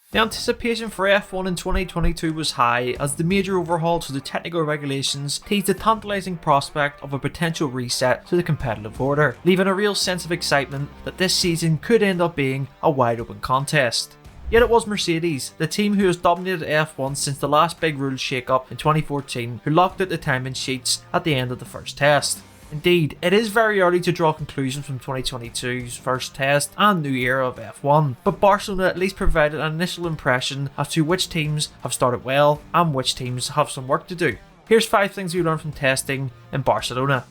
The anticipation for F1 in 2022 was high as the major overhaul to the technical regulations teased the tantalising prospect of a potential reset to the competitive order, leaving a real sense of excitement that this season could end up being a wide open contest. Yet it was Mercedes, the team who has dominated F1 since the last big rules shake-up in 2014, who locked out the timing sheets at the end of the first test. Indeed, it is very early to draw conclusions from 2022's first test and new era of F1, but Barcelona at least provided an initial impression as to which teams have started well and which teams have some work to do. Here's 5 things we learned from testing in Barcelona.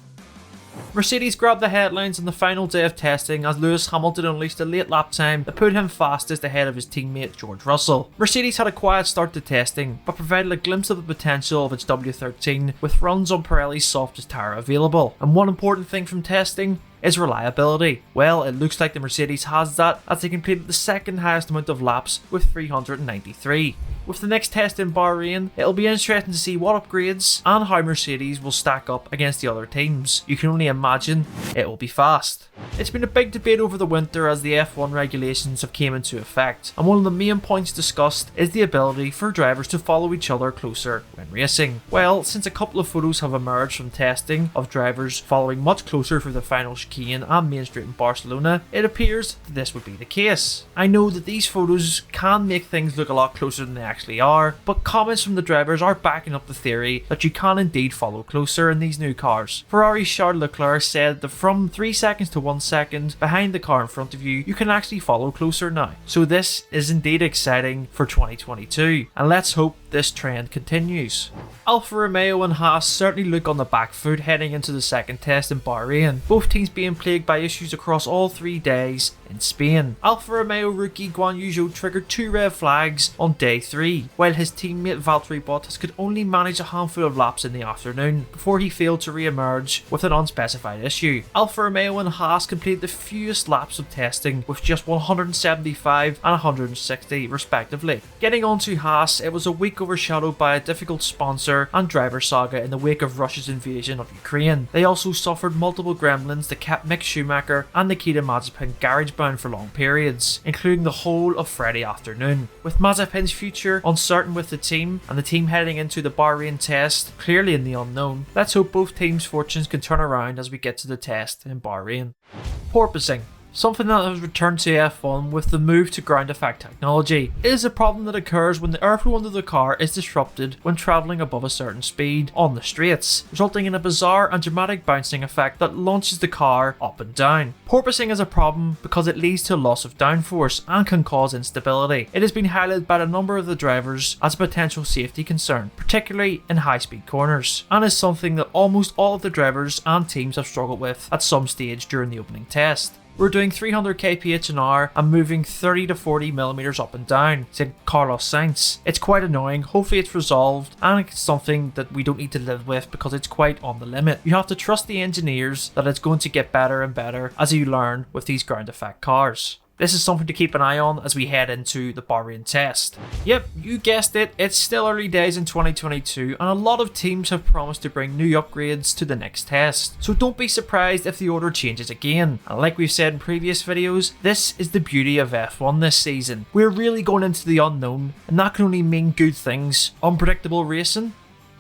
Mercedes grabbed the headlines on the final day of testing as Lewis Hamilton unleashed a late lap time that put him fastest ahead of his teammate George Russell. Mercedes had a quiet start to testing, but provided a glimpse of the potential of its W13 with runs on Pirelli's softest tyre available. And one important thing from testing is reliability. Well, it looks like the Mercedes has that as they completed the second highest amount of laps with 393. With the next test in Bahrain, it'll be interesting to see what upgrades and how Mercedes will stack up against the other teams. You can only imagine it will be fast. It's been a big debate over the winter as the F1 regulations have came into effect, and one of the main points discussed is the ability for drivers to follow each other closer when racing. Well, since a couple of photos have emerged from testing of drivers following much closer through the final chicane and Main Street in Barcelona, it appears that this would be the case. I know that these photos can make things look a lot closer than they actually are, but comments from the drivers are backing up the theory that you can indeed follow closer in these new cars. Ferrari's Charles Leclerc said that from 3 seconds to 1 second behind the car in front of you, you can actually follow closer now. So this is indeed exciting for 2022, and let's hope this trend continues. Alfa Romeo and Haas certainly look on the back foot heading into the second test in Bahrain, both teams being plagued by issues across all 3 days in Spain. Alfa Romeo rookie Guan Yu Zhou triggered 2 red flags on day 3, while his teammate Valtteri Bottas could only manage a handful of laps in the afternoon before he failed to re-emerge with an unspecified issue. Alfa Romeo and Haas completed the fewest laps of testing with just 175 and 160 respectively. Getting on to Haas, it was a week overshadowed by a difficult sponsor and driver saga in the wake of Russia's invasion of Ukraine. They also suffered multiple gremlins that kept Mick Schumacher and Nikita Mazepin garage-bound for long periods, including the whole of Friday afternoon. With Mazepin's future uncertain with the team and the team heading into the Bahrain test clearly in the unknown, let's hope both teams' fortunes can turn around as we get to the test in Bahrain. Porpoising. Something that has returned to F1 with the move to ground effect technology. It is a problem that occurs when the airflow under the car is disrupted when travelling above a certain speed on the straights, resulting in a bizarre and dramatic bouncing effect that launches the car up and down. Porpoising is a problem because it leads to loss of downforce and can cause instability. It has been highlighted by a number of the drivers as a potential safety concern, particularly in high-speed corners, and is something that almost all of the drivers and teams have struggled with at some stage during the opening test. We're doing 300 kph an hour and moving 30 to 40 millimeters up and down, said Carlos Sainz. It's quite annoying, hopefully it's resolved, and it's something that we don't need to live with because it's quite on the limit. You have to trust the engineers that it's going to get better and better as you learn with these ground effect cars. This is something to keep an eye on as we head into the Bahrain test. Yep, you guessed it, it's still early days in 2022 and a lot of teams have promised to bring new upgrades to the next test. So don't be surprised if the order changes again. And like we've said in previous videos, this is the beauty of F1 this season. We're really going into the unknown and that can only mean good things. Unpredictable racing,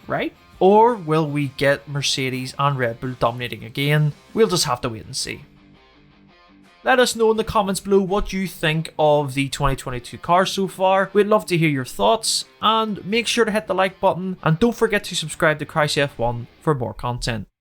right? Or will we get Mercedes and Red Bull dominating again? We'll just have to wait and see. Let us know in the comments below what you think of the 2022 cars so far. We'd love to hear your thoughts, and make sure to hit the like button and don't forget to subscribe to Crash F1 for more content.